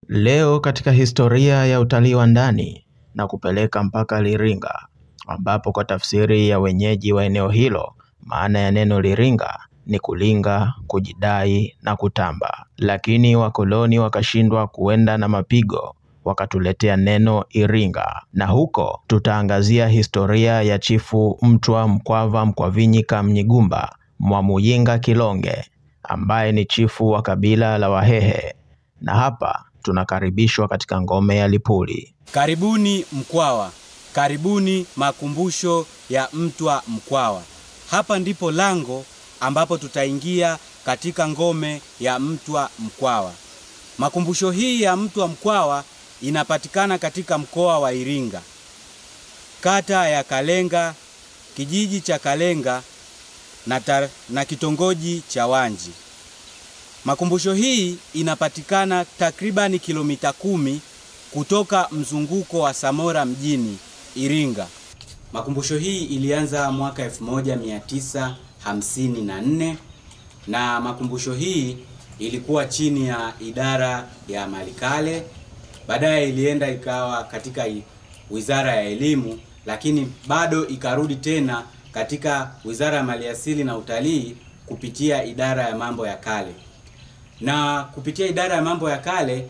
Leo katika historia ya utalii wa ndani na kupeleka mpaka Liringa, ambapo kwa tafsiri ya wenyeji wa eneo hilo, maana ya neno Liringa ni kulinga, kujidai na kutamba. Lakini wakoloni wakashindwa kuenda na mapigo, wakatuletea neno Iringa. Na huko tutaangazia historia ya Chifu Mtwa Mkwava Mkwavinyika Mnyigumba Mwamuyinga Kilonge, ambaye ni chifu wa kabila la Wahehe. Na hapa tunakaribishwa katika ngome ya Lipuli. Karibuni Mkwawa, karibuni makumbusho ya Mtwa Mkwawa. Hapa ndipo lango ambapo tutaingia katika ngome ya Mtwa Mkwawa. Makumbusho hii ya Mtwa Mkwawa inapatikana katika mkoa wa Iringa, kata ya Kalenga, kijiji cha Kalenga na kitongoji cha Wanji. Makumbusho hii inapatikana takribani kilomita 10 kutoka mzunguko wa Samora mjini Iringa. Makumbusho hii ilianza mwaka 1954 na makumbusho hii ilikuwa chini ya idara ya Malikale. Baadaye ilienda ikawa katika Wizara ya Elimu, lakini bado ikarudi tena katika Wizara ya Maliasili na Utalii kupitia idara ya mambo ya kale. Na kupitia idara ya mambo ya kale,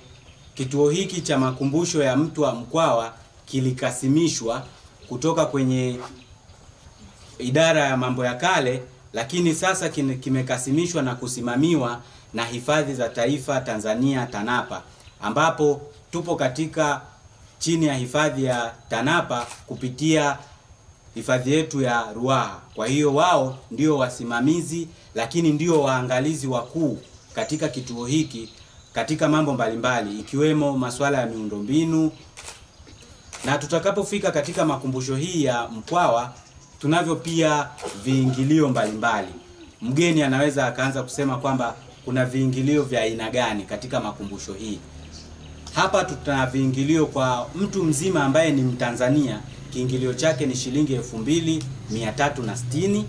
kituo hiki cha makumbusho ya Mtwa Mkwawa kilikasimishwa kutoka kwenye idara ya mambo ya kale, lakini sasa kimekasimishwa na kusimamiwa na Hifadhi za Taifa Tanzania TANAPA, ambapo tupo katika chini ya hifadhi ya TANAPA kupitia hifadhi yetu ya Ruaha. Kwa hiyo wao ndio wasimamizi, lakini ndio waangalizi wakuu katika kituo hiki katika mambo mbalimbali ikiwemo masuala ya miundombinu. Na tutakapofika katika makumbusho hii ya Mkwawa, tunavyo pia viingilio mbalimbali. Mgeni anaweza akaanza kusema kwamba kuna viingilio vya aina gani katika makumbusho hii. Hapa tuna viingilio kwa mtu mzima ambaye ni Mtanzania, kiingilio chake ni shilingi 2360,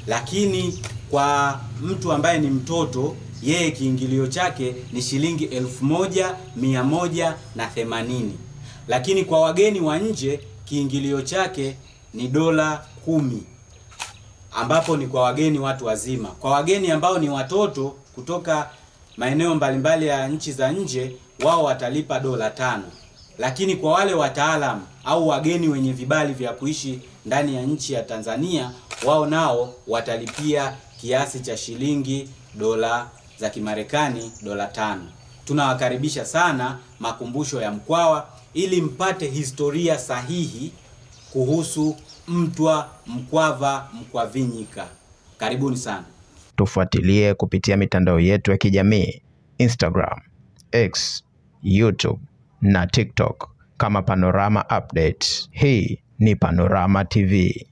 lakini kwa mtu ambaye ni mtoto, yeye kiingilio chake ni shilingi 1180. Lakini kwa wageni wa nje kiingilio chake ni dola 10, ambapo ni kwa wageni watu wazima. Kwa wageni ambao ni watoto kutoka maeneo mbalimbali ya nchi za nje, wao watalipa dola 5. Lakini kwa wale wataalamu au wageni wenye vibali vya kuishi ndani ya nchi ya Tanzania, wao nao watalipia kiasi cha shilingi dola za Kimarekani dola 5. Tunawakaribisha sana makumbusho ya Mkwawa ili mpate historia sahihi kuhusu Mtwa Mkwava Mkwavinyika. Karibuni sana. Tufuatilie kupitia mitandao yetu ya kijamii, Instagram, X, YouTube na TikTok kama Panorama Updates. Hii ni Panorama TV.